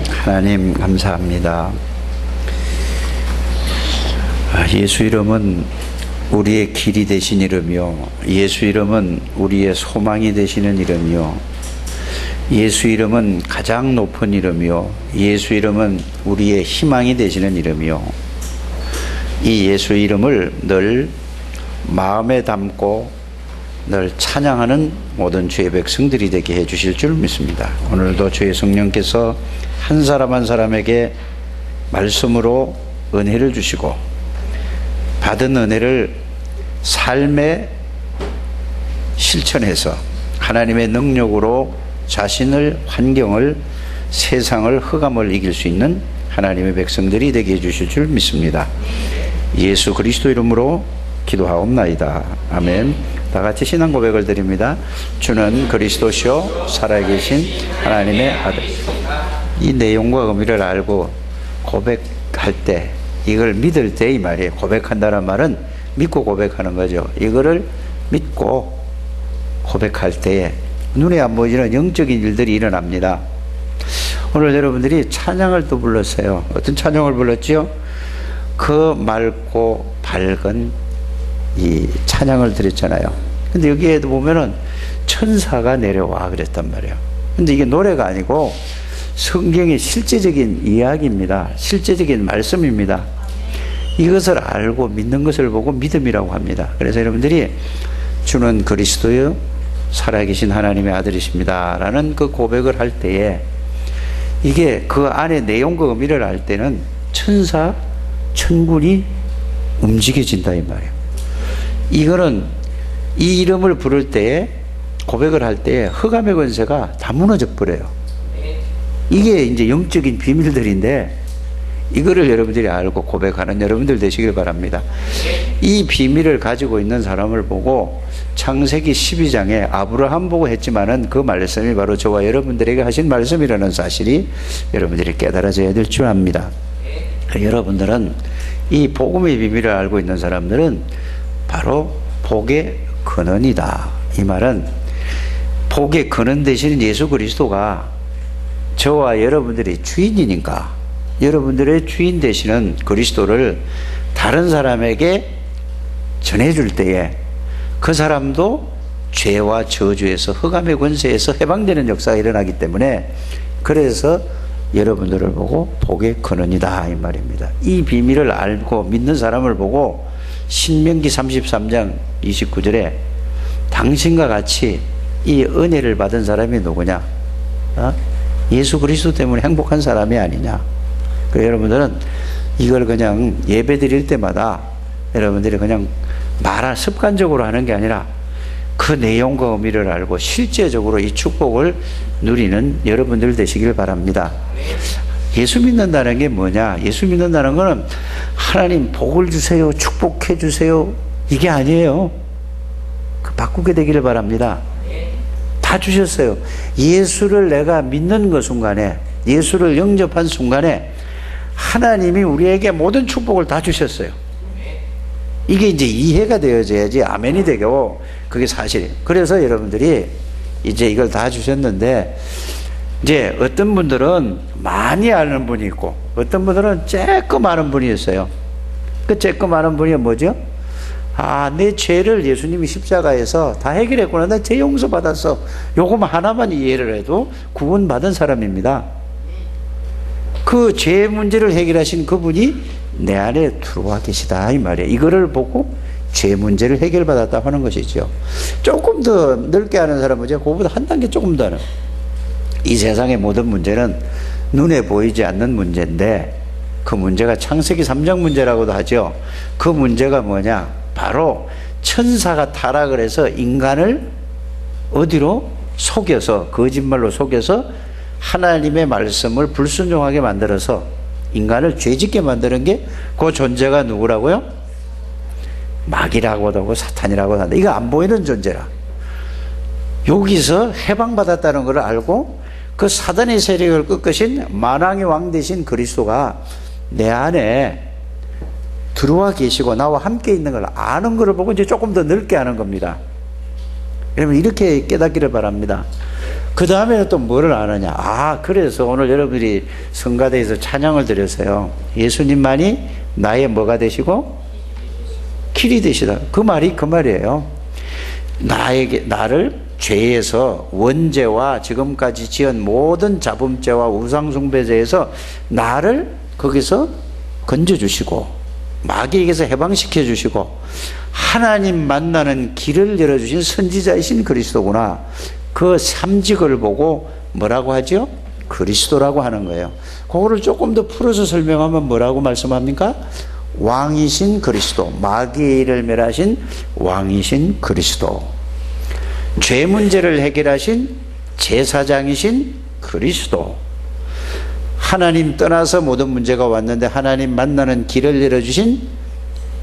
하나님 감사합니다. 예수 이름은 우리의 길이 되신 이름이요, 예수 이름은 우리의 소망이 되시는 이름이요, 예수 이름은 가장 높은 이름이요, 예수 이름은 우리의 희망이 되시는 이름이요, 이 예수 이름을 늘 마음에 담고 늘 찬양하는 모든 주의 백성들이 되게 해주실 줄 믿습니다. 오늘도 주의 성령께서 한 사람 한 사람에게 말씀으로 은혜를 주시고 받은 은혜를 삶에 실천해서 하나님의 능력으로 자신을, 환경을, 세상을, 흑암을 이길 수 있는 하나님의 백성들이 되게 해주실 줄 믿습니다. 예수 그리스도 이름으로 기도하옵나이다. 아멘. 다 같이 신앙 고백을 드립니다. 주는 그리스도시요 살아계신 하나님의 아들. 이 내용과 의미를 알고 고백할 때, 이걸 믿을 때 이 말이에요. 고백한다는 말은 믿고 고백하는 거죠. 이거를 믿고 고백할 때에 눈에 안 보이는 영적인 일들이 일어납니다. 오늘 여러분들이 찬양을 또 불렀어요. 어떤 찬양을 불렀지요? 그 맑고 밝은 이 찬양을 드렸잖아요. 근데 여기에도 보면은 천사가 내려와 그랬단 말이에요. 근데 이게 노래가 아니고 성경의 실제적인 이야기입니다. 실제적인 말씀입니다. 이것을 알고 믿는 것을 보고 믿음이라고 합니다. 그래서 여러분들이 주는 그리스도요 살아계신 하나님의 아들이십니다 라는 그 고백을 할 때에, 이게 그 안에 내용과 의미를 알 때는 천사, 천군이 움직여진다 이 말이에요. 이거는 이 이름을 부를 때에, 고백을 할 때에 흑암의 권세가 다 무너져 버려요. 이게 이제 영적인 비밀들인데, 이거를 여러분들이 알고 고백하는 여러분들 되시길 바랍니다. 이 비밀을 가지고 있는 사람을 보고 창세기 12장에 아브라함 보고 했지만은 그 말씀이 바로 저와 여러분들에게 하신 말씀이라는 사실이 여러분들이 깨달아져야 될 줄 압니다. 여러분들은 이 복음의 비밀을 알고 있는 사람들은 바로 복의 근원이다. 이 말은 복의 근원 되시는 예수 그리스도가 저와 여러분들의 주인이니까, 여러분들의 주인 되시는 그리스도를 다른 사람에게 전해줄 때에 그 사람도 죄와 저주에서, 흑암의 권세에서 해방되는 역사가 일어나기 때문에, 그래서 여러분들을 보고 복의 근원이다 이 말입니다. 이 비밀을 알고 믿는 사람을 보고 신명기 33장 29절에 당신과 같이 이 은혜를 받은 사람이 누구냐? 예수 그리스도 때문에 행복한 사람이 아니냐? 그래서 여러분들은 이걸 그냥 예배 드릴 때마다 여러분들이 그냥 습관적으로 하는 게 아니라 그 내용과 의미를 알고 실제적으로 이 축복을 누리는 여러분들 되시길 바랍니다. 예수 믿는다는 게 뭐냐? 예수 믿는다는 거는 하나님 복을 주세요, 축복해 주세요, 이게 아니에요. 그 바꾸게 되기를 바랍니다. 다 주셨어요. 예수를 내가 믿는 그 순간에, 예수를 영접한 순간에 하나님이 우리에게 모든 축복을 다 주셨어요. 이게 이제 이해가 되어져야지 아멘이 되고, 그게 사실이에요. 그래서 여러분들이 이제 이걸 다 주셨는데, 이제 어떤 분들은 많이 아는 분이 있고 어떤 분들은 쬐끔 아는 분이 있어요. 그 쬐끔 아는 분이 뭐죠? 내 죄를 예수님이 십자가에서 다 해결했구나, 나 죄 용서 받았어, 요것만 하나만 이해를 해도 구원받은 사람입니다. 그 죄 문제를 해결하신 그분이 내 안에 들어와 계시다 이 말이에요. 이거를 보고 죄 문제를 해결받았다 하는 것이죠. 조금 더 넓게 아는 사람은 이제 그거보다 한 단계 조금 더 아는, 이 세상의 모든 문제는 눈에 보이지 않는 문제인데, 그 문제가 창세기 3장 문제라고도 하죠. 그 문제가 뭐냐? 바로 천사가 타락을 해서 인간을 어디로 속여서, 거짓말로 속여서 하나님의 말씀을 불순종하게 만들어서 인간을 죄짓게 만드는 게 그 존재가 누구라고요? 마귀라고도 하고 사탄이라고도 한다. 이거 안 보이는 존재라. 여기서 해방받았다는 걸 알고 그 사단의 세력을 꺾으신 만왕의 왕 되신 그리스도가 내 안에 들어와 계시고 나와 함께 있는 걸 아는 걸 보고 이제 조금 더 넓게 하는 겁니다. 여러분 이렇게 깨닫기를 바랍니다. 그 다음에는 또 뭐를 아느냐. 그래서 오늘 여러분들이 성가대에서 찬양을 드렸어요. 예수님만이 나의 뭐가 되시고 길이 되시다. 그 말이 그 말이에요. 나를 죄에서, 원죄와 지금까지 지은 모든 잡음죄와 우상숭배죄에서 나를 거기서 건져주시고 마귀에게서 해방시켜 주시고 하나님 만나는 길을 열어주신 선지자이신 그리스도구나. 그 삼직을 보고 뭐라고 하죠? 그리스도라고 하는 거예요. 그거를 조금 더 풀어서 설명하면 뭐라고 말씀합니까? 왕이신 그리스도, 마귀의 일을 멸하신 왕이신 그리스도, 죄 문제를 해결하신 제사장이신 그리스도, 하나님 떠나서 모든 문제가 왔는데 하나님 만나는 길을 열어주신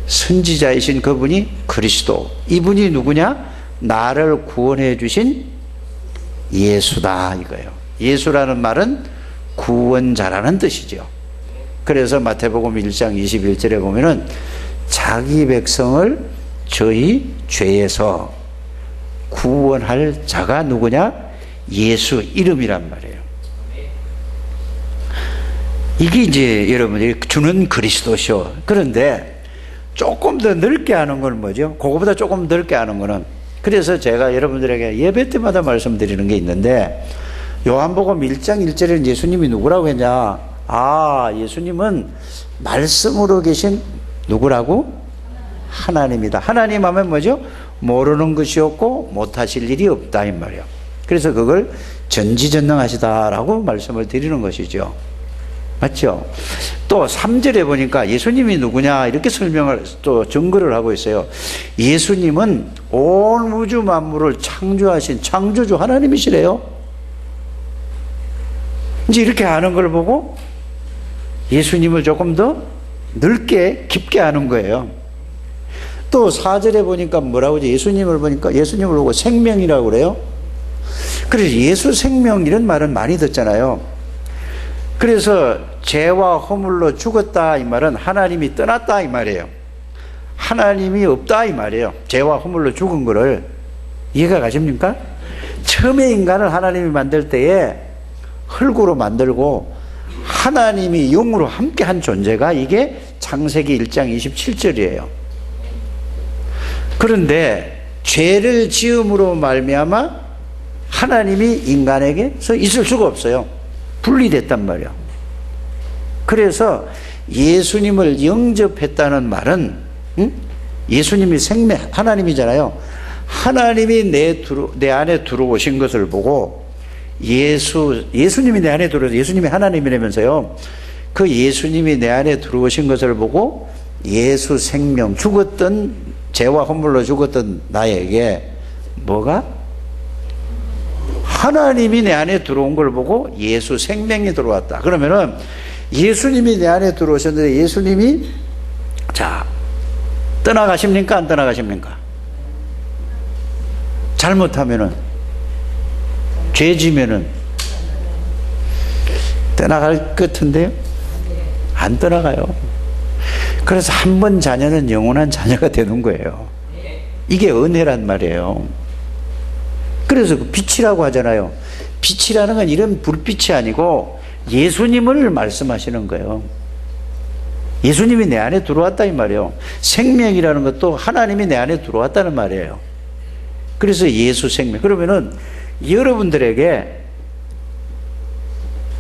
선지자이신 그분이 그리스도. 이분이 누구냐? 나를 구원해 주신 예수다 이거예요. 예수라는 말은 구원자라는 뜻이죠. 그래서 마태복음 1장 21절에 보면은 자기 백성을 저희 죄에서 구원할 자가 누구냐? 예수 이름이란 말이에요. 이게 이제 여러분들이 주는 그리스도시오. 그런데 조금 더 넓게 하는 건 뭐죠? 그거보다 조금 넓게 하는 거는, 그래서 제가 여러분들에게 예배 때마다 말씀드리는 게 있는데, 요한복음 1장 1절에 예수님이 누구라고 했냐? 예수님은 말씀으로 계신 누구라고? 하나님이다. 하나님 하면 뭐죠? 모르는 것이 없고 못하실 일이 없다 이 말이에요. 그래서 그걸 전지전능하시다라고 말씀을 드리는 것이죠. 맞죠? 또 3절에 보니까 예수님이 누구냐 이렇게 설명을 또 증거를 하고 있어요. 예수님은 온 우주 만물을 창조하신 창조주 하나님이시래요. 이제 이렇게 아는 걸 보고 예수님을 조금 더 넓게 깊게 아는 거예요. 또 4절에 보니까 뭐라고 하죠? 예수님을 보고 생명이라고 그래요. 그래서 예수 생명 이런 말은 많이 듣잖아요. 그래서 죄와 허물로 죽었다 이 말은 하나님이 떠났다 이 말이에요. 하나님이 없다 이 말이에요. 죄와 허물로 죽은 거를. 이해가 가십니까? 처음에 인간을 하나님이 만들 때에 흙으로 만들고 하나님이 영으로 함께 한 존재가 이게 창세기 1장 27절이에요. 그런데 죄를 지음으로 말미암아 하나님이 인간에게서 있을 수가 없어요. 분리됐단 말이에요. 그래서 예수님을 영접했다는 말은 예수님이 생명 하나님이잖아요. 하나님이 내 안에 들어오신 것을 보고 예수님이 내 안에 들어오셔서 예수님이 하나님이라면서요. 그 예수님이 내 안에 들어오신 것을 보고 예수 생명, 죽었던 죄와 허물로 죽었던 나에게 뭐가? 하나님이 내 안에 들어온 걸 보고 예수 생명이 들어왔다. 그러면은 예수님이 내 안에 들어오셨는데 예수님이 자 떠나가십니까? 안 떠나가십니까? 잘못하면은 죄 지면은 떠나갈 것 같은데요? 안 떠나가요. 그래서 한 번 자녀는 영원한 자녀가 되는 거예요. 이게 은혜란 말이에요. 그래서 그 빛이라고 하잖아요. 빛이라는 건 이런 불빛이 아니고 예수님을 말씀하시는 거예요. 예수님이 내 안에 들어왔다 이 말이에요. 생명이라는 것도 하나님이 내 안에 들어왔다는 말이에요. 그래서 예수 생명. 그러면은 여러분들에게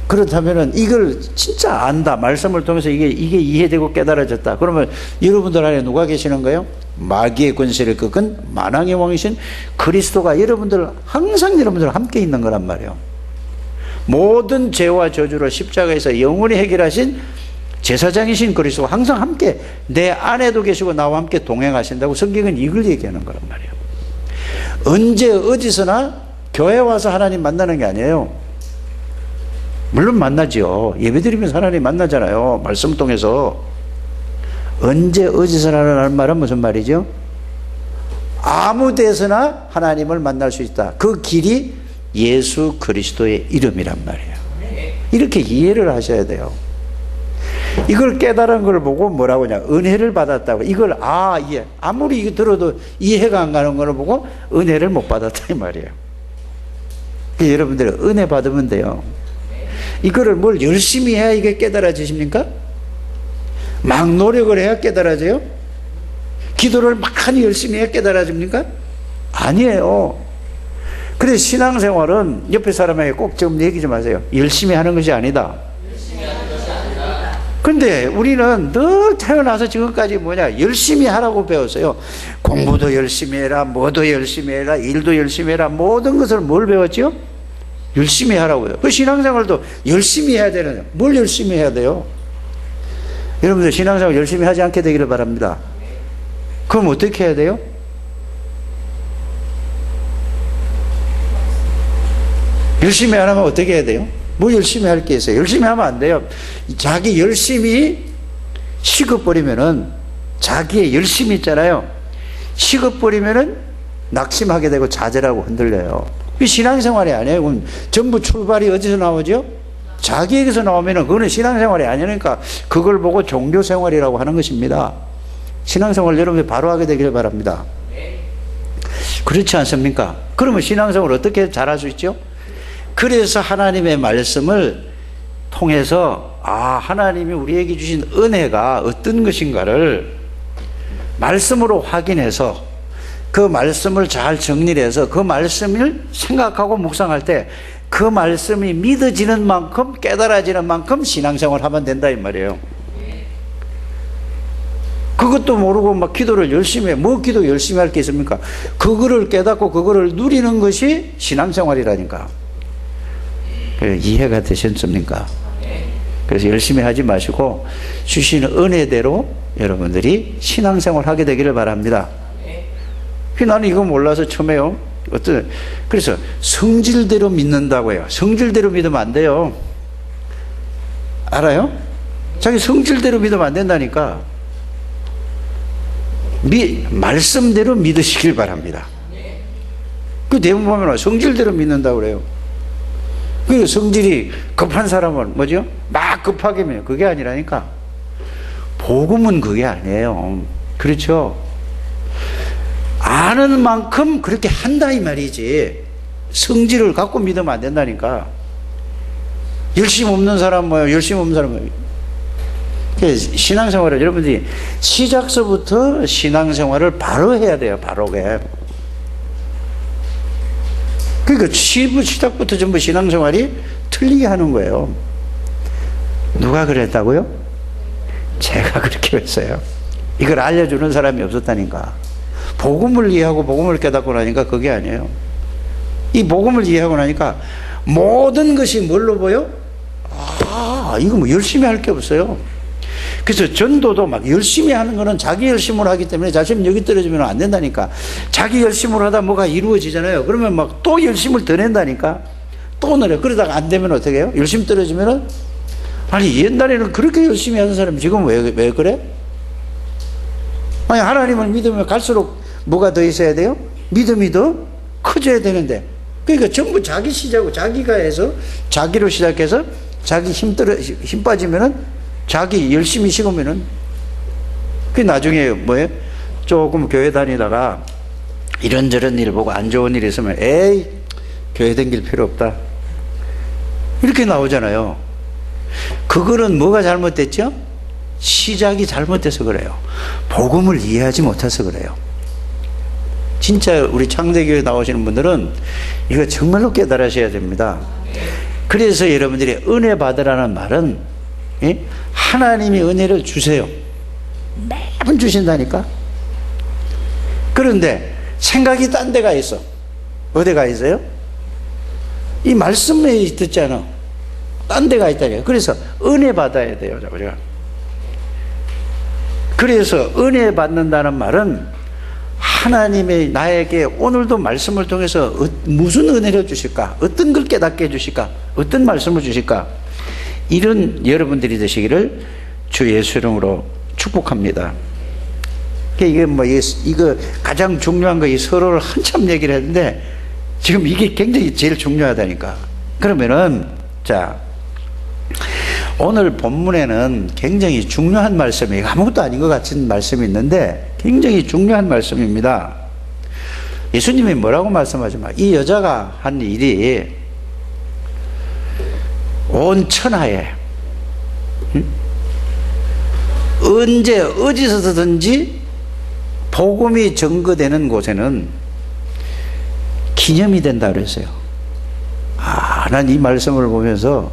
그렇다면은 이걸 진짜 안다. 말씀을 통해서 이게 이해되고 깨달아졌다. 그러면 여러분들 안에 누가 계시는 거예요? 마귀의 권세를 꺾은 만왕의 왕이신 그리스도가 항상 여러분들 함께 있는 거란 말이에요. 모든 죄와 저주를 십자가에서 영원히 해결하신 제사장이신 그리스도가 항상 함께 내 안에도 계시고 나와 함께 동행하신다고 성경은 이걸 얘기하는 거란 말이에요. 언제 어디서나 교회 와서 하나님 만나는 게 아니에요. 물론 만나죠. 예배드리면서 하나님 만나잖아요. 말씀 통해서. 언제 어디서나라는 말은 무슨 말이죠? 아무 데서나 하나님을 만날 수 있다. 그 길이 예수 그리스도의 이름이란 말이에요. 이렇게 이해를 하셔야 돼요. 이걸 깨달은 걸 보고 뭐라고 하냐, 은혜를 받았다고. 이걸 이해, 아무리 이거 들어도 이해가 안 가는 걸 보고 은혜를 못 받았다 이 말이에요. 여러분들 은혜 받으면 돼요. 이거를 뭘 열심히 해야 이게 깨달아지십니까? 막 노력을 해야 깨달아져요? 기도를 많이 열심히 해야 깨달아집니까? 아니에요. 그래서 신앙생활은 옆에 사람에게 꼭 좀 얘기 좀 하세요. 열심히 하는 것이 아니다. 근데 우리는 늘 태어나서 지금까지 열심히 하라고 배웠어요. 공부도 열심히 해라, 뭐도 열심히 해라, 일도 열심히 해라, 모든 것을 뭘 배웠죠? 열심히 하라고요. 그 신앙생활도 열심히 해야 되는, 뭘 열심히 해야 돼요? 여러분들 신앙생활 열심히 하지 않게 되기를 바랍니다. 그럼 어떻게 해야 돼요? 열심히 안 하면 어떻게 해야 돼요? 뭐 열심히 할 게 있어요? 열심히 하면 안 돼요. 자기 열심히 식어버리면은, 자기의 열심이 있잖아요. 식어버리면은 낙심하게 되고 좌절하고 흔들려요. 이 신앙생활이 아니에요. 그럼 전부 출발이 어디서 나오죠? 자기에게서 나오면은 그거는 신앙생활이 아니니까 그걸 보고 종교생활이라고 하는 것입니다. 신앙생활 여러분이 바로 하게 되기를 바랍니다. 그렇지 않습니까? 그러면 신앙생활 어떻게 잘할 수 있죠? 그래서 하나님의 말씀을 통해서 하나님이 우리에게 주신 은혜가 어떤 것인가를 말씀으로 확인해서 그 말씀을 잘 정리해서 그 말씀을 생각하고 묵상할 때 그 말씀이 믿어지는 만큼, 깨달아지는 만큼 신앙생활 하면 된다 이 말이에요. 그것도 모르고 막 기도를 열심히 해. 뭐 기도 열심히 할 게 있습니까? 그거를 깨닫고 그거를 누리는 것이 신앙생활이라니까. 이해가 되셨습니까? 그래서 열심히 하지 마시고 주시는 은혜대로 여러분들이 신앙생활 하게 되기를 바랍니다. 나는 이거 몰라서 처음에요. 그래서 성질대로 믿는다고 해요. 성질대로 믿으면 안 돼요. 알아요? 자기 성질대로 믿으면 안 된다니까. 말씀대로 믿으시길 바랍니다. 그 대부분 보면 성질대로 믿는다고 그래요. 그 성질이 급한 사람은 뭐죠? 막 급하게 믿어요. 그게 아니라니까. 복음은 그게 아니에요. 그렇죠? 아는 만큼 그렇게 한다 이 말이지. 성질을 갖고 믿으면 안 된다니까. 열심 없는 사람 열심 없는 사람 신앙생활을 여러분들이 시작서부터 신앙생활을 바로 해야 돼요. 바로게. 그러니까 시작부터 전부 신앙생활이 틀리게 하는 거예요. 누가 그랬다고요? 제가 그렇게 했어요. 이걸 알려주는 사람이 없었다니까. 복음을 이해하고 복음을 깨닫고 나니까 그게 아니에요. 이 복음을 이해하고 나니까 모든 것이 뭘로 보여? 이거 뭐 열심히 할 게 없어요. 그래서 전도도 막 열심히 하는 거는 자기 열심으로 하기 때문에 자신 여기 떨어지면 안 된다니까. 자기 열심으로 하다 뭐가 이루어지잖아요. 그러면 막 또 열심을 더 낸다니까. 또 노래. 그러다가 안 되면 어떻게 해요? 열심 떨어지면은, 아니 옛날에는 그렇게 열심히 하는 사람이 지금 왜 그래? 아니 하나님을 믿으면 갈수록 뭐가 더 있어야 돼요? 믿음이 더 커져야 되는데. 그러니까 전부 자기 시작하고 자기가 해서 자기로 시작해서 자기 힘 빠지면은, 자기 열심히 식으면은, 그 나중에 뭐예요? 조금 교회 다니다가 이런저런 일 보고 안 좋은 일이 있으면 에이 교회 다닐 필요 없다 이렇게 나오잖아요. 그거는 뭐가 잘못됐죠? 시작이 잘못돼서 그래요. 복음을 이해하지 못해서 그래요. 진짜 우리 창대교회 나오시는 분들은 이거 정말로 깨달으셔야 됩니다. 그래서 여러분들이 은혜 받으라는 말은 하나님이 은혜를 주세요. 매번 주신다니까. 그런데 생각이 딴 데가 있어. 어디가 있어요? 이 말씀에 듣잖아. 딴 데가 있다니까. 그래서 은혜 받아야 돼요. 우리가. 그래서 은혜 받는다는 말은 하나님이 나에게 오늘도 말씀을 통해서 무슨 은혜를 주실까? 어떤 걸 깨닫게 해주실까? 어떤 말씀을 주실까? 이런 여러분들이 되시기를 주 예수 이름으로 축복합니다. 이게 이거 가장 중요한 거, 이 서로를 한참 얘기를 했는데 지금 이게 굉장히 제일 중요하다니까. 그러면은, 자, 오늘 본문에는 굉장히 중요한 말씀이에요. 아무것도 아닌 것 같은 말씀이 있는데 굉장히 중요한 말씀입니다. 예수님이 뭐라고 말씀하지만 이 여자가 한 일이 온 천하에 언제 어디서든지 복음이 전거되는 곳에는 기념이 된다 그랬어요. 난 이 말씀을 보면서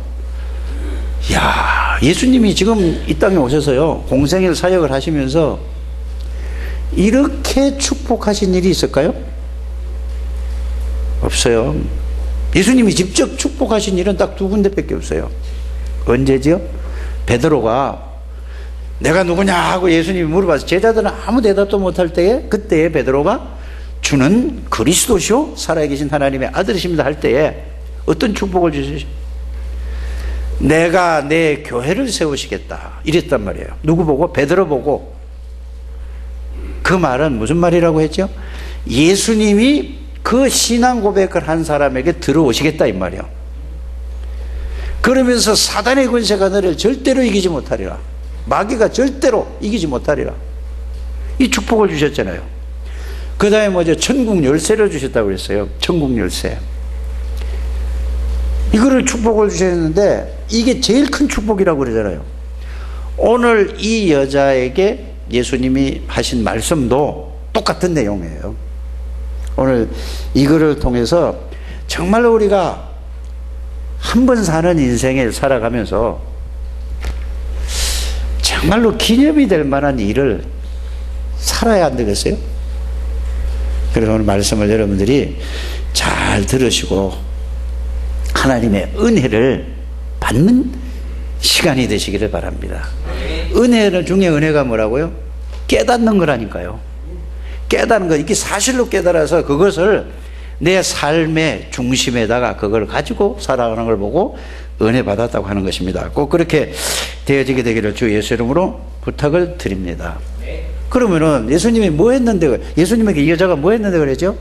예수님이 지금 이 땅에 오셔서요 공생일 사역을 하시면서 이렇게 축복하신 일이 있을까요? 없어요. 예수님이 직접 축복하신 일은 딱 두 군데밖에 없어요. 언제죠? 베드로가 내가 누구냐 하고 예수님이 물어봐서 제자들은 아무 대답도 못할 때에 그때에 베드로가 주는 그리스도시요 살아계신 하나님의 아들이십니다 할 때에 어떤 축복을 주시죠? 내가 내 교회를 세우시겠다 이랬단 말이에요. 누구 보고? 베드로 보고. 그 말은 무슨 말이라고 했죠? 예수님이 그 신앙 고백을 한 사람에게 들어오시겠다 이 말이에요. 그러면서 사단의 권세가 너를 절대로 이기지 못하리라. 마귀가 절대로 이기지 못하리라. 이 축복을 주셨잖아요. 그 다음에 뭐죠? 천국 열쇠를 주셨다고 그랬어요. 천국 열쇠. 이거를 축복을 주셨는데 이게 제일 큰 축복이라고 그러잖아요. 오늘 이 여자에게 예수님이 하신 말씀도 똑같은 내용이에요. 오늘 이거를 통해서 정말로 우리가 한 번 사는 인생을 살아가면서 정말로 기념이 될 만한 일을 살아야 안 되겠어요? 그래서 오늘 말씀을 여러분들이 잘 들으시고 하나님의 은혜를 받는 시간이 되시기를 바랍니다. 은혜 중에 은혜가 뭐라고요? 깨닫는 거라니까요. 깨닫는 거, 이게 사실로 깨달아서 그것을 내 삶의 중심에다가 그걸 가지고 살아가는 걸 보고 은혜 받았다고 하는 것입니다. 꼭 그렇게 되어지게 되기를 주 예수 이름으로 부탁을 드립니다. 그러면은 예수님이 뭐 했는데, 예수님에게 이 여자가 뭐 했는데 그랬죠?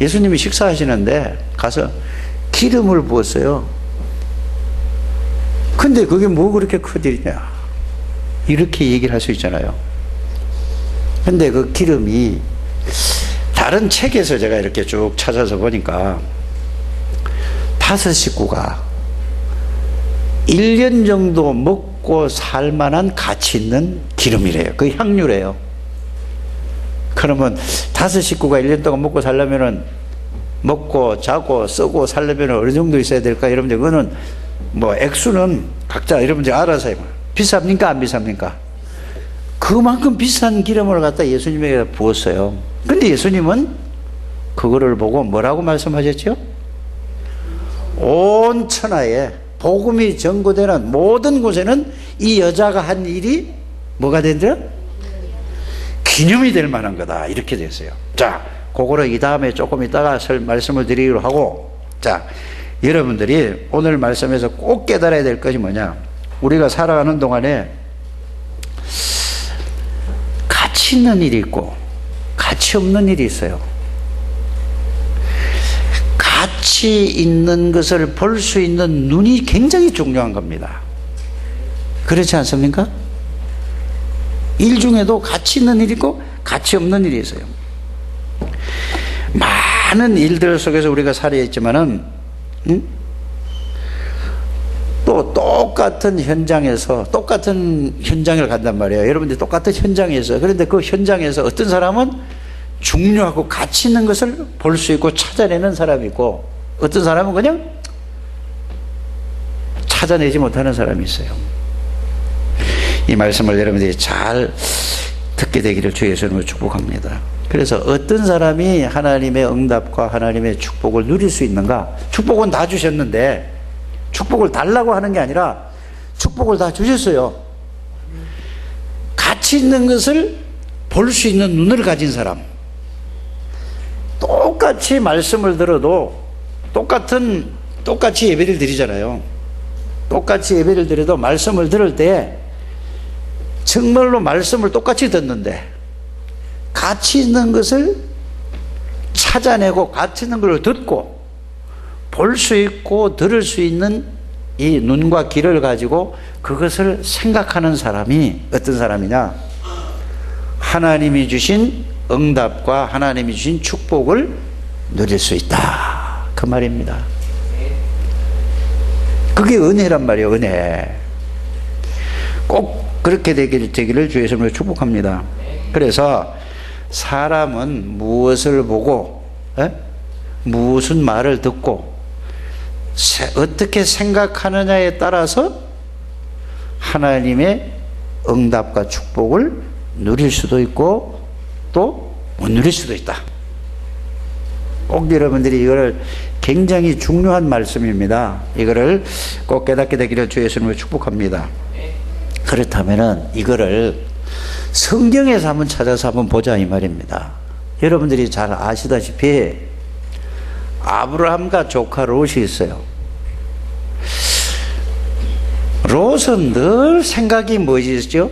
예수님이 식사하시는데 가서 기름을 부었어요. 근데 그게 뭐 그렇게 큰일이냐 이렇게 얘기를 할 수 있잖아요. 근데 그 기름이 다른 책에서 제가 이렇게 쭉 찾아서 보니까 5 식구가 1년 정도 먹고 살 만한 가치 있는 기름이래요. 그 향유래요. 그러면 5 식구가 1년 동안 먹고 살려면은 먹고 자고 쓰고 살려면 어느 정도 있어야 될까? 여러분들 그거는 뭐 액수는 각자 여러분들 알아서 해요. 비쌉니까? 안 비쌉니까? 그만큼 비싼 기름을 갖다 예수님에게 부었어요. 근데 예수님은 그거를 보고 뭐라고 말씀하셨죠? 온 천하에 복음이 전거되는 모든 곳에는 이 여자가 한 일이 뭐가 된다? 기념이 될 만한 거다. 이렇게 됐어요. 자, 그거를 이 다음에 조금 이따가 말씀을 드리기로 하고, 자, 여러분들이 오늘 말씀에서 꼭 깨달아야 될 것이 뭐냐? 우리가 살아가는 동안에 가치 있는 일이 있고 가치 없는 일이 있어요. 가치 있는 것을 볼 수 있는 눈이 굉장히 중요한 겁니다. 그렇지 않습니까? 일 중에도 가치 있는 일이 있고 가치 없는 일이 있어요. 많은 일들 속에서 우리가 살아 있지만은 또 똑같은 현장에서 똑같은 현장을 간단 말이에요. 여러분들 똑같은 현장에서, 그런데 그 현장에서 어떤 사람은 중요하고 가치 있는 것을 볼 수 있고 찾아내는 사람이 있고, 어떤 사람은 그냥 찾아내지 못하는 사람이 있어요. 이 말씀을 여러분들이 잘 듣게 되기를 주 예수님으로 축복합니다. 그래서 어떤 사람이 하나님의 응답과 하나님의 축복을 누릴 수 있는가? 축복은 다 주셨는데 축복을 달라고 하는 게 아니라 축복을 다 주셨어요. 가치 있는 것을 볼 수 있는 눈을 가진 사람, 똑같이 말씀을 들어도 똑같이 예배를 드리잖아요. 똑같이 예배를 드려도 말씀을 들을 때 정말로 말씀을 똑같이 듣는데 가치 있는 것을 찾아내고 가치 있는 걸 듣고 볼 수 있고 들을 수 있는 이 눈과 귀를 가지고 그것을 생각하는 사람이 어떤 사람이냐? 하나님이 주신 응답과 하나님이 주신 축복을 누릴 수 있다, 그 말입니다. 그게 은혜란 말이에요. 은혜. 꼭 그렇게 되기를 주의 이름으로 축복합니다. 그래서 사람은 무엇을 보고 무슨 말을 듣고 어떻게 생각하느냐에 따라서 하나님의 응답과 축복을 누릴 수도 있고 또 못 누릴 수도 있다. 꼭 여러분들이 이거를 굉장히 중요한 말씀입니다. 이거를 꼭 깨닫게 되기를 주의 이름으로 축복합니다. 그렇다면은 이거를 성경에서 한번 찾아서 한번 보자 이 말입니다. 여러분들이 잘 아시다시피 아브라함과 조카 롯이 있어요. 롯은 늘 생각이 뭐였죠?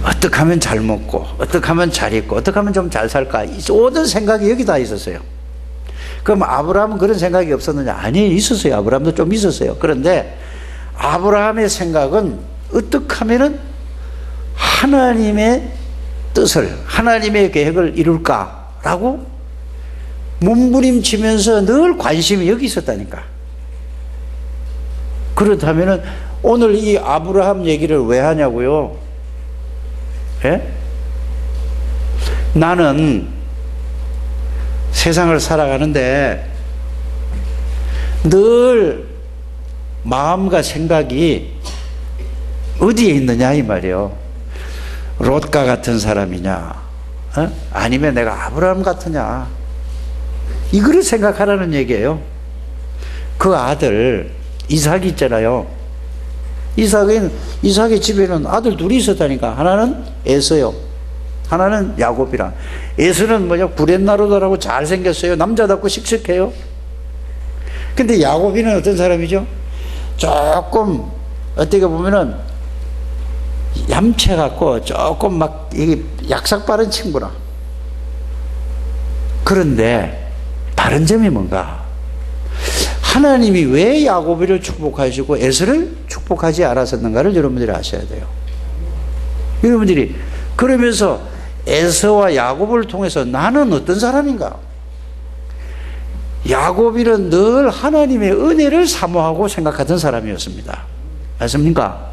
어떻게 하면 잘 먹고, 어떻게 하면 잘 입고, 어떻게 하면 좀 잘 살까? 모든 생각이 여기 다 있었어요. 그럼 아브라함은 그런 생각이 없었느냐? 아니, 있었어요. 아브라함도 좀 있었어요. 그런데 아브라함의 생각은 어떻게 하면은 하나님의 뜻을, 하나님의 계획을 이룰까라고 몸부림치면서 늘 관심이 여기 있었다니까. 그렇다면은 오늘 이 아브라함 얘기를 왜 하냐고요? 예? 나는 세상을 살아가는데 늘 마음과 생각이 어디에 있느냐 이 말이에요. 롯과 같은 사람이냐, 아니면 내가 아브라함 같으냐, 이거를 생각하라는 얘기예요. 그 아들 이삭이 있잖아요. 이삭의 집에는 아들 둘이 있었다니까. 하나는 에서요, 하나는 야곱이라. 에서는 뭐냐, 구렛나루다라고 잘생겼어요. 남자답고 씩씩해요. 근데 야곱이는 어떤 사람이죠? 조금 어떻게 보면은 얌체갖고 조금 막 이게 약삭 빠른 친구라. 그런데 다른 점이 뭔가? 하나님이 왜 야곱을 축복하시고 에서를 축복하지 않았었는가를 여러분들이 아셔야 돼요. 여러분들이 그러면서 에서와 야곱을 통해서 나는 어떤 사람인가? 야곱이는 늘 하나님의 은혜를 사모하고 생각하던 사람이었습니다. 맞습니까?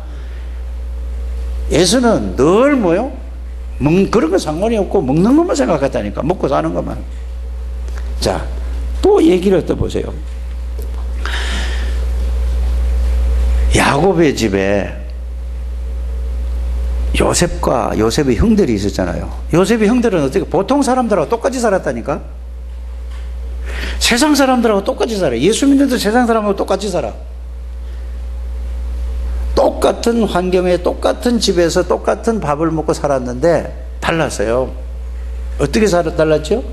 에서는 늘 뭐요? 그런 거 상관이 없고 먹는 것만 생각했다니까. 먹고 사는 것만. 자, 또 얘기를 또 보세요. 야곱의 집에 요셉과 요셉의 형들이 있었잖아요. 요셉의 형들은 어떻게 보통 사람들하고 똑같이 살았다니까. 세상 사람들하고 똑같이 살아. 예수 믿는데 세상 사람하고 똑같이 살아. 똑같은 환경에 똑같은 집에서 똑같은 밥을 먹고 살았는데 달랐어요. 어떻게 달랐죠?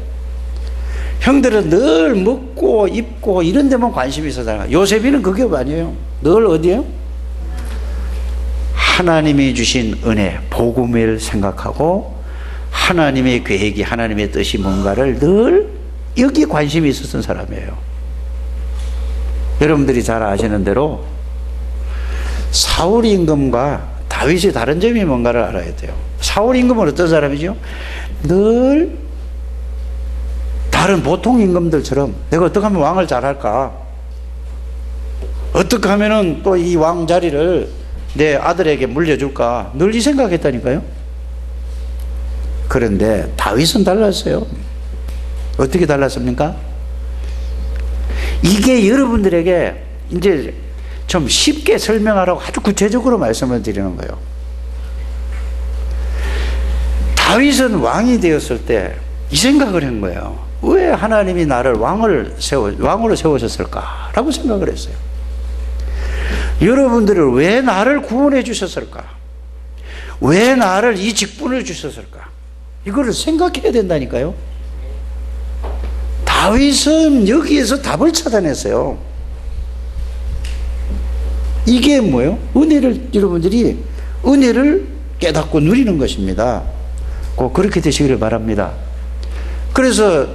형들은 늘 먹고 입고 이런 데만 관심이 있었잖아요. 요셉이는 그게 아니에요. 늘 어디에요? 하나님이 주신 은혜, 복음을 생각하고 하나님의 계획이, 하나님의 뜻이 뭔가를 늘 여기에 관심이 있었던 사람이에요. 여러분들이 잘 아시는 대로 사울 임금과 다윗의 다른 점이 뭔가를 알아야 돼요. 사울 임금은 어떤 사람이죠? 늘 다른 보통 임금들처럼 내가 어떻게 하면 왕을 잘할까? 어떻게 하면은 또 이 왕 자리를 내 아들에게 물려줄까? 늘 이 생각했다니까요. 그런데 다윗은 달랐어요. 어떻게 달랐습니까? 이게 여러분들에게 이제 좀 쉽게 설명하라고 아주 구체적으로 말씀을 드리는 거예요. 다윗은 왕이 되었을 때 이 생각을 한 거예요. 왜 하나님이 나를 왕으로 세우셨을까? 라고 생각을 했어요. 여러분들을 왜 나를 구원해 주셨을까? 왜 나를 이 직분을 주셨을까? 이거를 생각해야 된다니까요. 다윗은 여기에서 답을 찾아냈어요. 이게 뭐예요? 여러분들이 은혜를 깨닫고 누리는 것입니다. 꼭 그렇게 되시기를 바랍니다. 그래서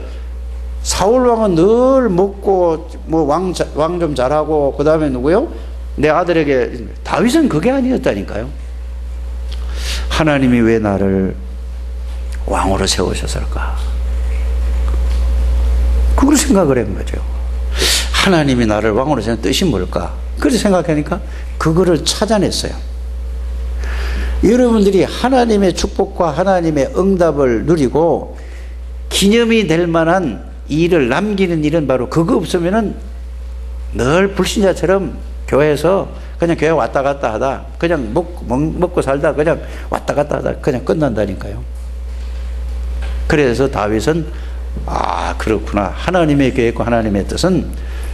사울 왕은 늘 먹고 뭐 왕 좀 잘하고 그 다음에 누구요? 내 아들에게. 다윗은 그게 아니었다니까요. 하나님이 왜 나를 왕으로 세우셨을까? 그걸 생각을 한 거죠. 하나님이 나를 왕으로 세운 뜻이 뭘까? 그렇게 생각하니까 그거를 찾아냈어요. 여러분들이 하나님의 축복과 하나님의 응답을 누리고 기념이 될 만한 일을 남기는 일은 바로 그거 없으면은 늘 불신자처럼 교회에서 그냥 교회 왔다 갔다 하다 그냥 먹고 살다 그냥 왔다 갔다 하다 그냥 끝난다니까요. 그래서 다윗은 그렇구나. 하나님의 계획과 하나님의 뜻은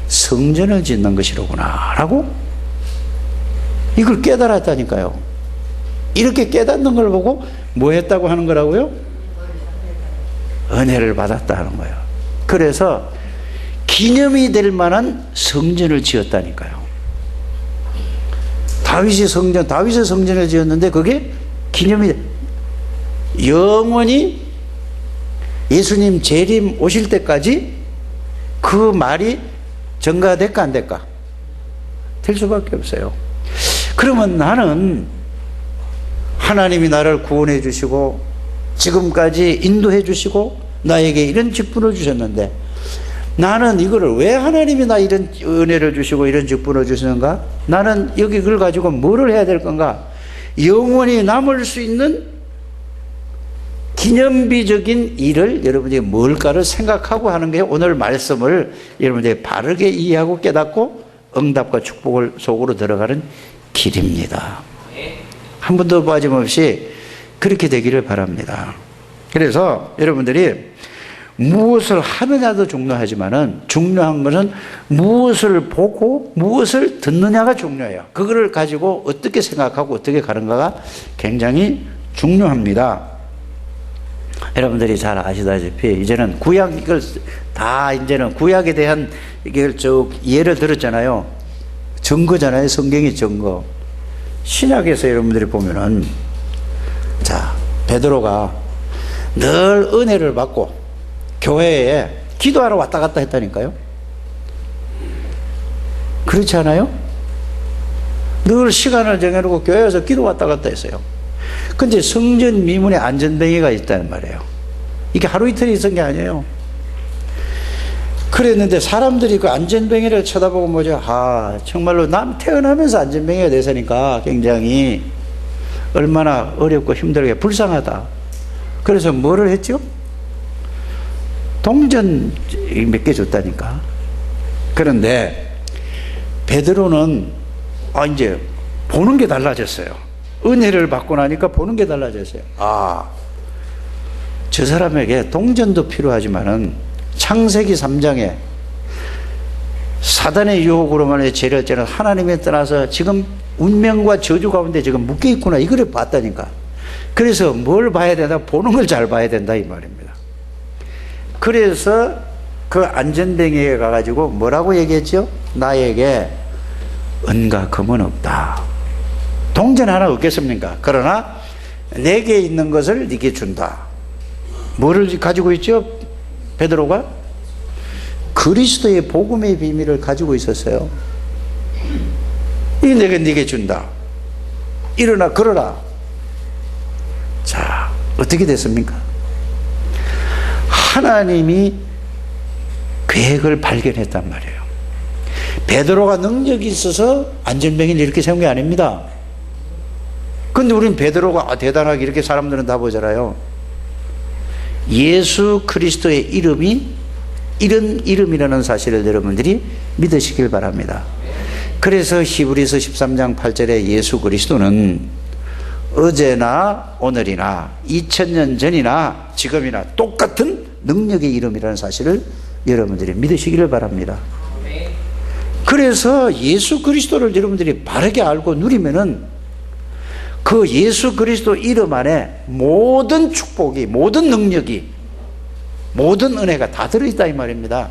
성전을 짓는 것이로구나 라고 이걸 깨달았다니까요. 이렇게 깨닫는 걸 보고 뭐 했다고 하는 거라고요? 은혜를 받았다 하는 거예요. 그래서 기념이 될 만한 성전을 지었다니까요. 다윗의 성전을 지었는데 그게 기념이 영원히 예수님 재림 오실 때까지 그 말이 전가될까 안 될까? 될 수밖에 없어요. 그러면 나는 하나님이 나를 구원해 주시고 지금까지 인도해 주시고 나에게 이런 직분을 주셨는데 나는 이거를 왜 하나님이 나 이런 은혜를 주시고 이런 직분을 주시는가? 나는 여기 그걸 가지고 뭐를 해야 될 건가? 영원히 남을 수 있는 기념비적인 일을 여러분들이 뭘까를 생각하고 하는 게 오늘 말씀을 여러분들이 바르게 이해하고 깨닫고 응답과 축복을 속으로 들어가는 길입니다. 한 번도 빠짐없이 그렇게 되기를 바랍니다. 그래서 여러분들이 무엇을 하느냐도 중요하지만은 중요한 것은 무엇을 보고 무엇을 듣느냐가 중요해요. 그거를 가지고 어떻게 생각하고 어떻게 가는가가 굉장히 중요합니다. 여러분들이 잘 아시다시피 이제는 구약 이걸 다 이제는 구약에 대한 이걸 쭉 예를 들었잖아요. 증거잖아요. 성경이 증거. 신약에서 여러분들이 보면은 자 베드로가 늘 은혜를 받고 교회에 기도하러 왔다 갔다 했다니까요. 그렇지 않아요? 늘 시간을 정해놓고 교회에서 기도 왔다 갔다 했어요. 근데 성전 미문에 안전뱅이가 있다는 말이에요. 이게 하루 이틀 있은 게 아니에요. 그랬는데 사람들이 그 안전뱅이를 쳐다보고 뭐죠? 정말로 남 태어나면서 안전뱅이가 됐으니까 굉장히 얼마나 어렵고 힘들게 불쌍하다. 그래서 뭐를 했죠? 동전 몇 개 줬다니까. 그런데 베드로는 이제 보는 게 달라졌어요. 은혜를 받고 나니까 보는 게 달라졌어요. 저 사람에게 동전도 필요하지만은 창세기 3장에 사단의 유혹으로만의 죄를 지는 하나님에 떠나서 지금 운명과 저주 가운데 지금 묶여 있구나. 이걸 봤다니까. 그래서 뭘 봐야 된다? 보는 걸 잘 봐야 된다 이 말입니다. 그래서 그 안전뱅이에 가가지고 뭐라고 얘기했죠? 나에게 은과 금은 없다. 동전 하나 없겠습니까? 그러나 내게 있는 것을 네게 준다. 뭐를 가지고 있죠? 베드로가 그리스도의 복음의 비밀을 가지고 있었어요. 이 내가 네게 준다. 일어나 걸어라. 자, 어떻게 됐습니까? 하나님이 계획을 발견했단 말이에요. 베드로가 능력이 있어서 안전뱅이를 이렇게 세운 게 아닙니다. 근데 우리는 베드로가 대단하게 이렇게 사람들은 다 보잖아요. 예수 그리스도의 이름이 이런 이름이라는 사실을 여러분들이 믿으시길 바랍니다. 그래서 히브리서 13장 8절에 예수 그리스도는 어제나 오늘이나 2000년 전이나 지금이나 똑같은 능력의 이름이라는 사실을 여러분들이 믿으시기를 바랍니다. 그래서 예수 그리스도를 여러분들이 바르게 알고 누리면은 그 예수 그리스도 이름 안에 모든 축복이, 모든 능력이, 모든 은혜가 다 들어있다 이 말입니다.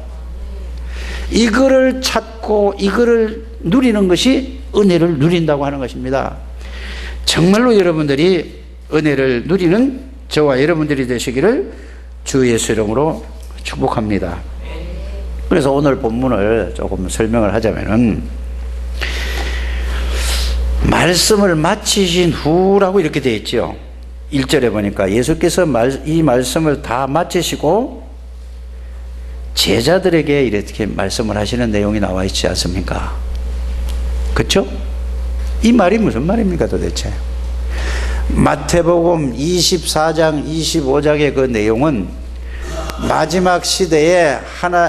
이거를 찾고 이거를 누리는 것이 은혜를 누린다고 하는 것입니다. 정말로 여러분들이 은혜를 누리는 저와 여러분들이 되시기를 주 예수 이름으로 축복합니다. 그래서 오늘 본문을 조금 설명을 하자면은, 말씀을 마치신 후라고 이렇게 되어 있죠. 1절에 보니까 예수께서 이 말씀을 다 마치시고 제자들에게 이렇게 말씀을 하시는 내용이 나와 있지 않습니까? 그렇죠? 이 말이 무슨 말입니까 도대체? 마태복음 24장 25장의 그 내용은 마지막 시대에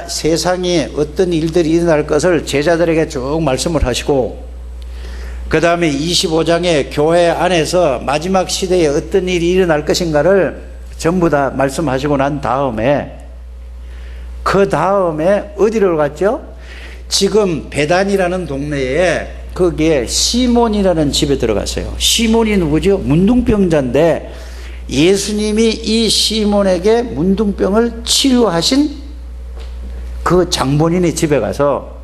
세상에 어떤 일들이 일어날 것을 제자들에게 쭉 말씀을 하시고, 그 다음에 25장에 교회 안에서 마지막 시대에 어떤 일이 일어날 것인가를 전부 다 말씀하시고 난 다음에, 그 다음에 어디로 갔죠? 지금 베단이라는 동네에 거기에 시몬이라는 집에 들어갔어요. 시몬이 누구죠? 문둥병자인데 예수님이 이 시몬에게 문둥병을 치료하신 그 장본인의 집에 가서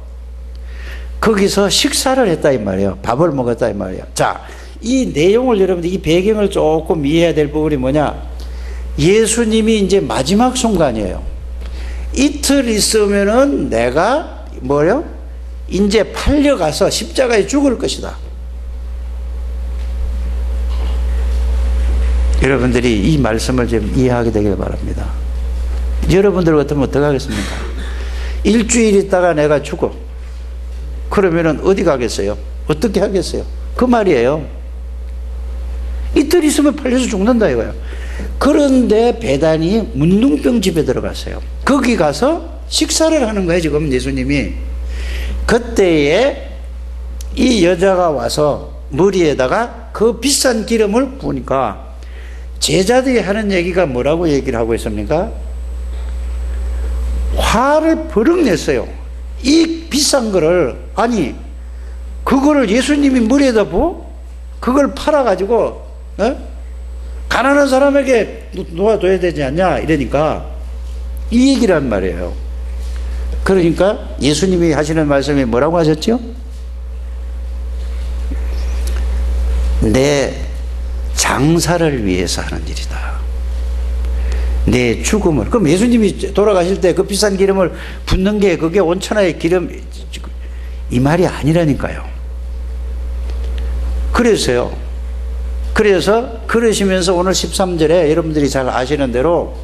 거기서 식사를 했다 이 말이에요. 밥을 먹었다 이 말이에요. 자, 이 내용을 여러분들, 이 배경을 조금 이해해야 될 부분이 뭐냐? 예수님이 이제 마지막 순간이에요. 이틀 있으면은 내가 뭐요? 이제 팔려가서 십자가에 죽을 것이다. 여러분들이 이 말씀을 좀 이해하게 되길 바랍니다. 여러분들 같으면 어떻게 하겠습니까? 일주일 있다가 내가 죽어. 그러면은 어디 가겠어요? 어떻게 하겠어요? 그 말이에요. 이틀 있으면 팔려서 죽는다 이거예요. 그런데 베단이 문둥병 집에 들어갔어요. 거기 가서 식사를 하는 거예요 지금 예수님이. 그때에 이 여자가 와서 머리에다가 그 비싼 기름을 부으니까 제자들이 하는 얘기가 뭐라고 얘기를 하고 있습니까? 화를 버럭 냈어요. 이 비싼 거를, 아니 그거를 예수님이 머리에다 부어? 그걸 팔아가지고 가난한 사람에게 놓아둬야 되지 않냐 이러니까 이 얘기란 말이에요. 그러니까 예수님이 하시는 말씀이 뭐라고 하셨죠? 내 장사를 위해서 하는 일이다. 내 죽음을. 그럼 예수님이 돌아가실 때 그 비싼 기름을 붓는 게 그게 온천하의 기름 이 말이 아니라니까요. 그래서요. 그래서 그러시면서 오늘 13절에 여러분들이 잘 아시는 대로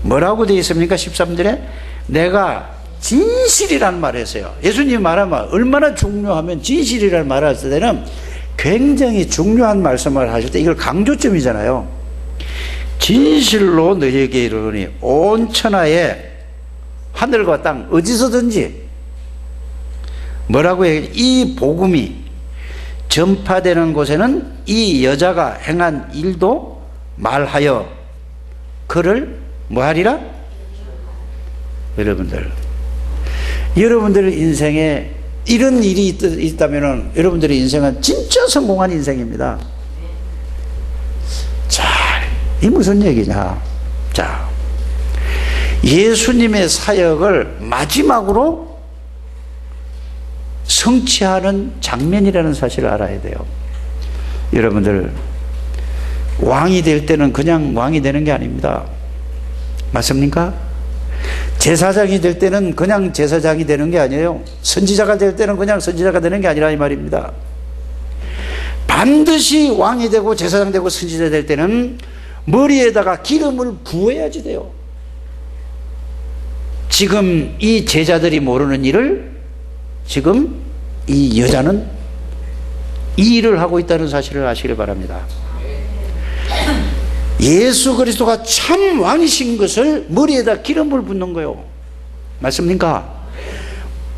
뭐라고 되어 있습니까? 13절에 내가 진실이라는 말을 했어요. 예수님이 말하면 얼마나 중요하면 진실이라는 말을 할 때는 굉장히 중요한 말씀을 하실 때 이걸 강조점이잖아요. 진실로 너희에게 이르노니 온 천하에 하늘과 땅 어디서든지 뭐라고 해요? 이 복음이 전파되는 곳에는 이 여자가 행한 일도 말하여 그를 뭐하리라? 여러분들 인생에 이런 일이 있다면 여러분들의 인생은 진짜 성공한 인생입니다. 자, 이 무슨 얘기냐? 자, 예수님의 사역을 마지막으로 성취하는 장면이라는 사실을 알아야 돼요. 여러분들, 왕이 될 때는 그냥 왕이 되는 게 아닙니다. 맞습니까? 제사장이 될 때는 그냥 제사장이 되는 게 아니에요. 선지자가 될 때는 그냥 선지자가 되는 게 아니라 이 말입니다. 반드시 왕이 되고 제사장 되고 선지자 될 때는 머리에다가 기름을 부어야지 돼요. 지금 이 제자들이 모르는 일을 지금 이 여자는 이 일을 하고 있다는 사실을 아시길 바랍니다. 예수 그리스도가 참 왕이신 것을 머리에다 기름을 붓는 거예요. 맞습니까?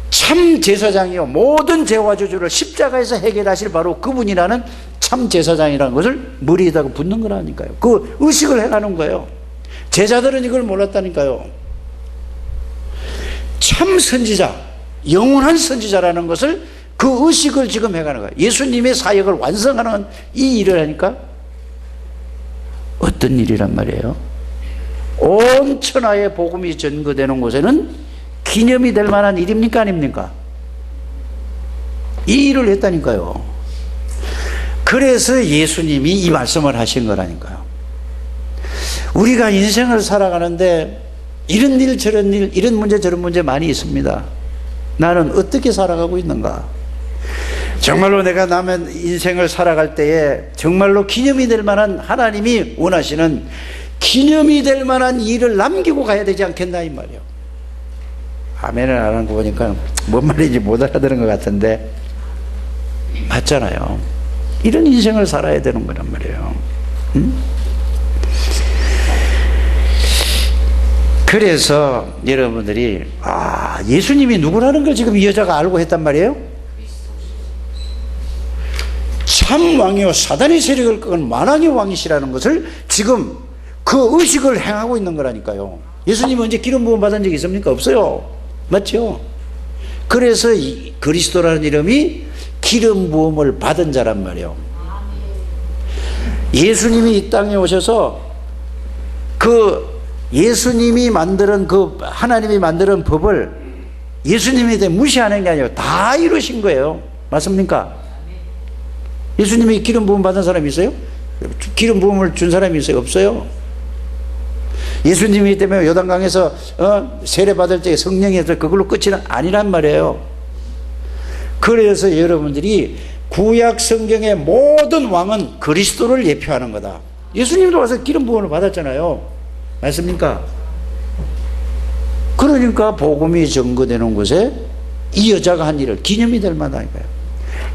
참 제사장이요, 모든 죄와 저주를 십자가에서 해결하실 바로 그분이라는 참 제사장이라는 것을 머리에다가 붓는 거라니까요. 그 의식을 해가는 거예요. 제자들은 이걸 몰랐다니까요. 참 선지자, 영원한 선지자라는 것을 그 의식을 지금 해가는 거예요. 예수님의 사역을 완성하는 이 일을 하니까 어떤 일이란 말이에요? 온 천하에 복음이 전거되는 곳에는 기념이 될 만한 일입니까? 아닙니까? 이 일을 했다니까요. 그래서 예수님이 이 말씀을 하신 거라니까요. 우리가 인생을 살아가는데 이런 일 저런 일, 이런 문제 저런 문제 많이 있습니다. 나는 어떻게 살아가고 있는가? 정말로 내가 남의 인생을 살아갈 때에 정말로 기념이 될 만한, 하나님이 원하시는 기념이 될 만한 일을 남기고 가야 되지 않겠나 이 말이에요. 아멘을 안 하는 거 보니까 뭔 말인지 못 알아들은 것 같은데 맞잖아요. 이런 인생을 살아야 되는 거란 말이에요. 그래서 여러분들이 예수님이 누구라는 걸 지금 이 여자가 알고 했단 말이에요. 참 왕이요 사단의 세력을 끄는 만왕의 왕이시라는 것을 지금 그 의식을 행하고 있는 거라니까요. 예수님은 언제 기름 부음 받은 적이 있습니까? 없어요. 맞죠? 그래서 이 그리스도라는 이름이 기름 부음을 받은 자란 말이에요. 예수님이 이 땅에 오셔서 그 예수님이 만드는 그 하나님이 만드는 법을 예수님에 대해 무시하는 게 아니에요. 다 이루신 거예요. 맞습니까? 예수님이 기름 부음 받은 사람이 있어요? 기름 부음을 준 사람이 있어요? 없어요. 예수님이 때문에 요단강에서 세례 받을 때 성령에서 그걸로 끝이 아니란 말이에요. 그래서 여러분들이 구약 성경의 모든 왕은 그리스도를 예표하는 거다. 예수님도 와서 기름 부음을 받았잖아요. 맞습니까? 그러니까 복음이 전거되는 곳에 이 여자가 한 일을 기념이 될 만하니까요.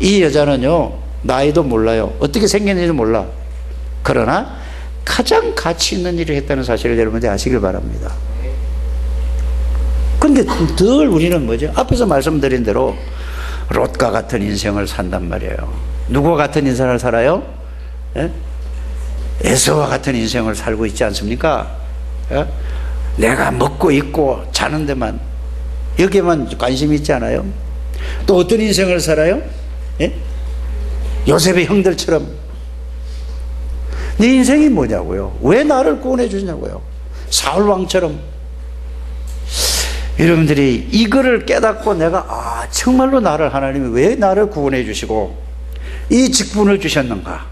이 여자는요 나이도 몰라요. 어떻게 생겼는지도 몰라. 그러나 가장 가치 있는 일을 했다는 사실을 여러분들이 아시길 바랍니다. 근데 늘 우리는 뭐죠? 앞에서 말씀드린 대로 롯과 같은 인생을 산단 말이에요. 누구와 같은 인생을 살아요? 예? 에서와 같은 인생을 살고 있지 않습니까? 예? 내가 먹고 입고 자는 데만, 여기에만 관심이 있지 않아요? 또 어떤 인생을 살아요? 예? 요셉의 형들처럼. 네 인생이 뭐냐고요? 왜 나를 구원해 주냐고요? 사울왕처럼. 여러분들이 이거를 깨닫고 내가 정말로 나를, 하나님이 왜 나를 구원해 주시고 이 직분을 주셨는가,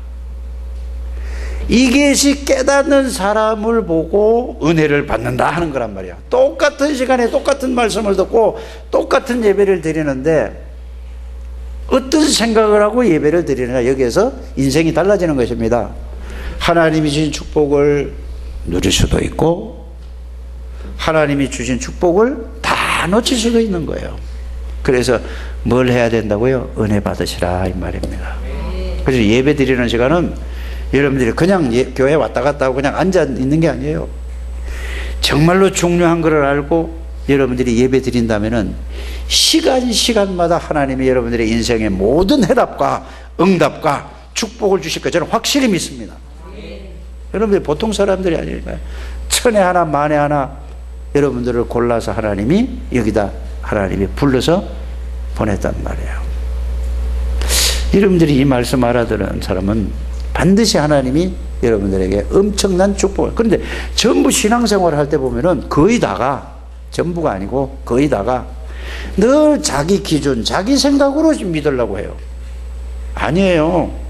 이것이 깨닫는 사람을 보고 은혜를 받는다 하는 거란 말이야. 똑같은 시간에 똑같은 말씀을 듣고 똑같은 예배를 드리는데 어떤 생각을 하고 예배를 드리느냐, 여기에서 인생이 달라지는 것입니다. 하나님이 주신 축복을 누릴 수도 있고 하나님이 주신 축복을 다 놓칠 수도 있는 거예요. 그래서 뭘 해야 된다고요? 은혜 받으시라 이 말입니다. 그래서 예배 드리는 시간은 여러분들이 그냥 교회 왔다 갔다 하고 그냥 앉아 있는 게 아니에요. 정말로 중요한 것을 알고 여러분들이 예배 드린다면은 시간마다 하나님이 여러분들의 인생의 모든 해답과 응답과 축복을 주실 거 저는 확실히 믿습니다. 여러분들이 보통 사람들이 아니니까요. 천에 하나 만에 하나 여러분들을 골라서 하나님이 여기다 하나님이 불러서 보냈단 말이에요. 여러분들이 이 말씀 알아들은 사람은 반드시 하나님이 여러분들에게 엄청난 축복을. 그런데 전부 신앙생활을 할 때 보면은 거의 다가, 전부가 아니고 거의 다가 늘 자기 기준, 자기 생각으로 믿으려고 해요. 아니에요.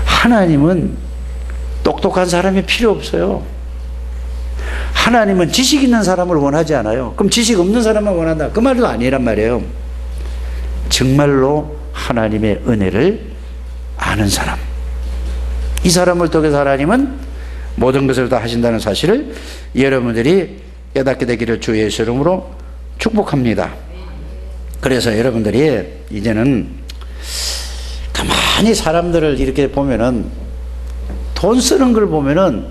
하나님은 똑똑한 사람이 필요 없어요. 하나님은 지식 있는 사람을 원하지 않아요. 그럼 지식 없는 사람만 원한다, 그 말도 아니란 말이에요. 정말로 하나님의 은혜를 아는 사람, 이 사람을 통해서 하나님은 모든 것을 다 하신다는 사실을 여러분들이 깨닫게 되기를 주 예수 이름으로 축복합니다. 그래서 여러분들이 이제는 가만히 사람들을 이렇게 보면은, 돈 쓰는 걸 보면은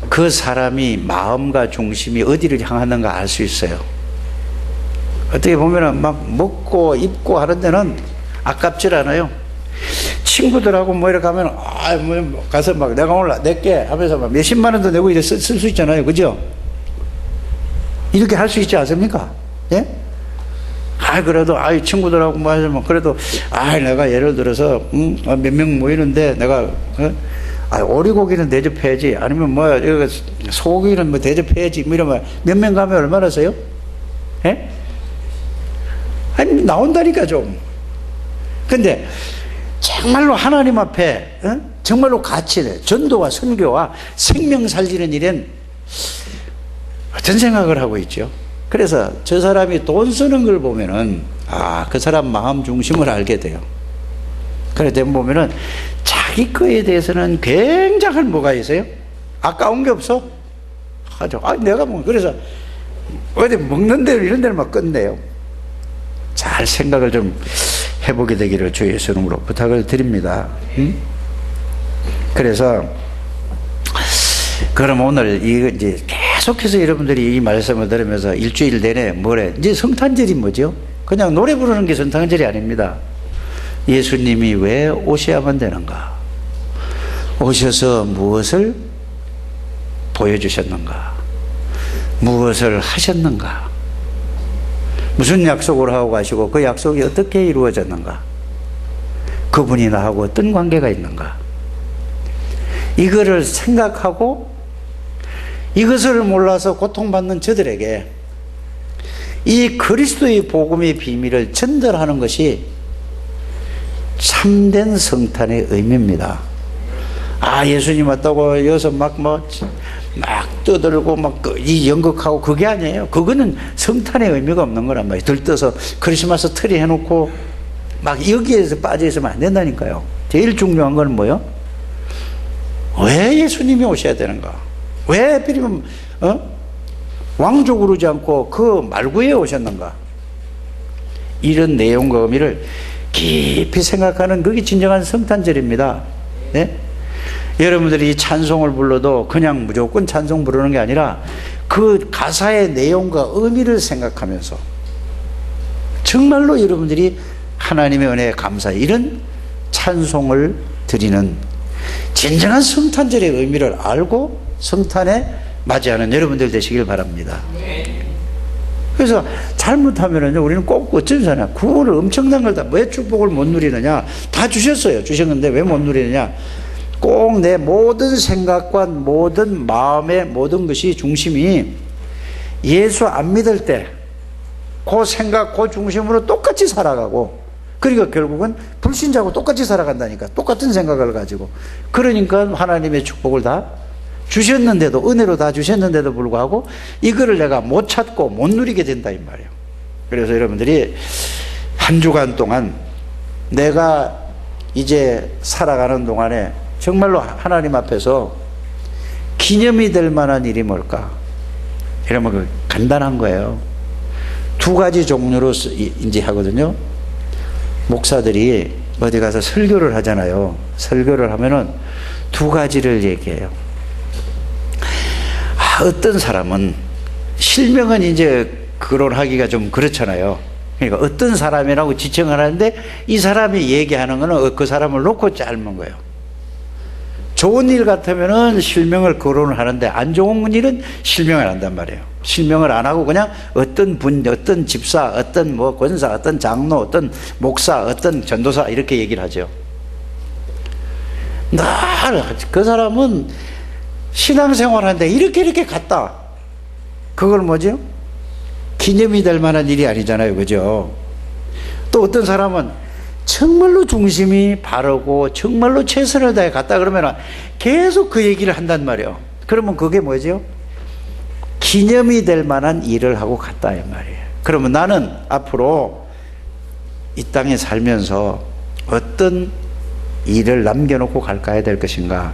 그 사람이 마음과 중심이 어디를 향하는가 알 수 있어요. 어떻게 보면은 막 먹고 입고 하는 데는 아깝질 않아요. 친구들하고 뭐 이렇게 하면 뭐 가서 막 내가 오늘 낼게 하면서 막 몇십만 원도 내고 이제 쓸 수 있잖아요. 그죠? 이렇게 할 수 있지 않습니까? 예? 그래도 친구들하고 뭐 하면 그래도 내가 예를 들어서 몇 명 모이는데 내가 오리고기는 대접해야지, 아니면 뭐 소고기는 뭐 대접해야지, 뭐 이러면 몇 명 가면 얼마나 써요? 예? 아니 나온다니까 좀. 근데 정말로 하나님 앞에 정말로 가치 있는 전도와 선교와 생명 살리는 일엔 어떤 생각을 하고 있죠? 그래서 저 사람이 돈 쓰는 걸 보면은, 그 사람 마음 중심을 알게 돼요. 그래 되면 보면은 자기 거에 대해서는 굉장한 뭐가 있어요? 아까운 게 없어? 하죠. 내가 그래서 어디 먹는 데로 이런 데를 막 끝내요. 잘 생각을 좀 해보게 되기를 주 예수 이름으로 부탁을 드립니다. 그래서 그럼 오늘 이제 계속해서 여러분들이 이 말씀을 들으면서 일주일 내내 뭐래? 이제 성탄절이 뭐죠? 그냥 노래 부르는 게 성탄절이 아닙니다. 예수님이 왜 오셔야만 되는가? 오셔서 무엇을 보여주셨는가? 무엇을 하셨는가? 무슨 약속을 하고 가시고 그 약속이 어떻게 이루어졌는가? 그분이 나하고 어떤 관계가 있는가? 이거를 생각하고 이것을 몰라서 고통받는 저들에게 이 그리스도의 복음의 비밀을 전달하는 것이 참된 성탄의 의미입니다. 예수님 왔다고 여기서 막 떠들고 이 연극하고 그게 아니에요. 그거는 성탄의 의미가 없는 거란 말이에요. 들떠서 크리스마스 트리 해놓고 막 여기에서 빠져 있으면 안 된다니까요. 제일 중요한 건 뭐예요? 왜 예수님이 오셔야 되는가? 왜 하필이면 왕족으로 오지 않고 그 말구에 오셨는가? 이런 내용과 의미를 깊이 생각하는 그게 진정한 성탄절입니다. 네? 여러분들이 찬송을 불러도 그냥 무조건 찬송 부르는 게 아니라 그 가사의 내용과 의미를 생각하면서 정말로 여러분들이 하나님의 은혜에 감사해 이런 찬송을 드리는 진정한 성탄절의 의미를 알고 성탄에 맞이하는 여러분들 되시길 바랍니다. 그래서 잘못하면은요, 우리는 꼭 어쩌잖아요. 구원을 엄청난 걸 다, 왜 축복을 못 누리느냐? 다 주셨어요. 주셨는데 왜 못 누리느냐? 꼭 내 모든 생각과 모든 마음의 모든 것이 중심이 예수 안 믿을 때 그 생각, 그 중심으로 똑같이 살아가고, 그러니까 결국은 불신자하고 똑같이 살아간다니까. 똑같은 생각을 가지고. 그러니까 하나님의 축복을 다 주셨는데도, 은혜로 다 주셨는데도 불구하고 이거를 내가 못 찾고 못 누리게 된다 이 말이에요. 그래서 여러분들이 한 주간 동안 내가 이제 살아가는 동안에 정말로 하나님 앞에서 기념이 될 만한 일이 뭘까? 이러면 간단한 거예요. 두 가지 종류로 이제 하거든요. 목사들이 어디 가서 설교를 하잖아요. 설교를 하면은 두 가지를 얘기해요. 어떤 사람은 실명은 이제 거론하기가 좀 그렇잖아요. 그러니까 어떤 사람이라고 지칭을 하는데 이 사람이 얘기하는 거는 그 사람을 놓고 짧은 거예요. 좋은 일 같으면은 실명을 거론을 하는데 안 좋은 일은 실명을 안 한단 말이에요. 실명을 안 하고 그냥 어떤 분, 어떤 집사, 어떤 뭐 권사, 어떤 장로, 어떤 목사, 어떤 전도사 이렇게 얘기를 하죠. 그 사람은 신앙생활하는데 이렇게 갔다. 그걸 뭐죠? 기념이 될 만한 일이 아니잖아요. 그죠? 또 어떤 사람은 정말로 중심이 바르고 정말로 최선을 다해 갔다 그러면 계속 그 얘기를 한단 말이에요. 그러면 그게 뭐죠? 기념이 될 만한 일을 하고 갔다 이 말이에요. 그러면 나는 앞으로 이 땅에 살면서 어떤 일을 남겨놓고 갈까야 될 것인가?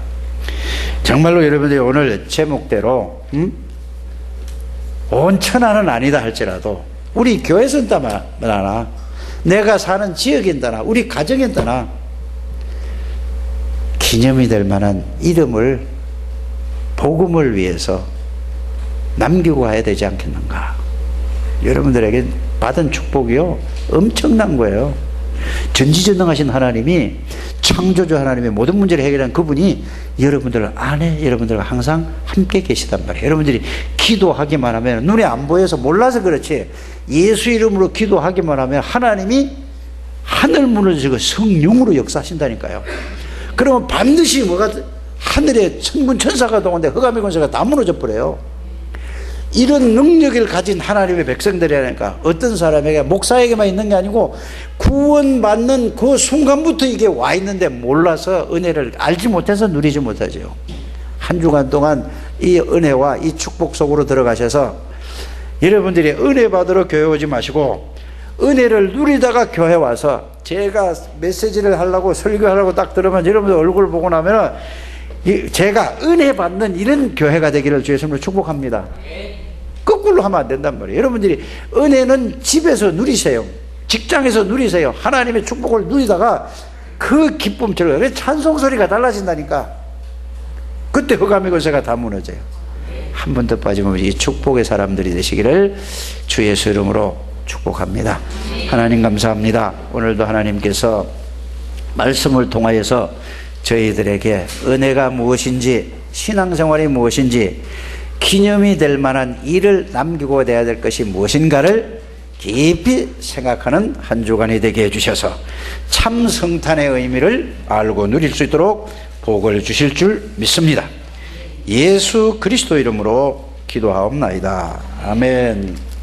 정말로 여러분들이 오늘 제목대로 온 천하는 아니다 할지라도 우리 교회에서는 따나 내가 사는 지역인 따나 우리 가정인 따나 기념이 될 만한 이름을 복음을 위해서 남기고 가야 되지 않겠는가? 여러분들에게 받은 축복이요 엄청난 거예요. 전지전능하신 하나님이 창조주 하나님의 모든 문제를 해결한 그분이 여러분들 안에 여러분들과 항상 함께 계시단 말이에요. 여러분들이 기도하기만 하면 눈에 안 보여서 몰라서 그렇지 예수 이름으로 기도하기만 하면 하나님이 하늘 문을 열고 성령으로 역사하신다니까요. 그러면 반드시 뭐가 하늘에 천군 천사가 동원돼 흑암의 권세가 다 무너져 버려요. 이런 능력을 가진 하나님의 백성들이라니까 어떤 사람에게 목사에게만 있는 게 아니고 구원받는 그 순간부터 이게 와 있는데 몰라서 은혜를 알지 못해서 누리지 못하죠. 한 주간 동안 이 은혜와 이 축복 속으로 들어가셔서 여러분들이 은혜 받으러 교회 오지 마시고 은혜를 누리다가 교회 와서 제가 메시지를 하려고 설교하려고 딱 들으면 여러분들 얼굴 보고 나면 제가 은혜 받는 이런 교회가 되기를 주의 이름으로 축복합니다. 거꾸로 하면 안 된단 말이에요. 여러분들이 은혜는 집에서 누리세요. 직장에서 누리세요. 하나님의 축복을 누리다가 그 기쁨처럼 찬송 소리가 달라진다니까. 그때 흑암의 권세가 다 무너져요. 한 번도 빠짐없이 이 축복의 사람들이 되시기를 주 예수 이름으로 축복합니다. 하나님 감사합니다. 오늘도 하나님께서 말씀을 통하여서 저희들에게 은혜가 무엇인지, 신앙생활이 무엇인지, 기념이 될 만한 일을 남기고 내야 될 것이 무엇인가를 깊이 생각하는 한 주간이 되게 해주셔서 참 성탄의 의미를 알고 누릴 수 있도록 복을 주실 줄 믿습니다. 예수 그리스도 이름으로 기도하옵나이다. 아멘.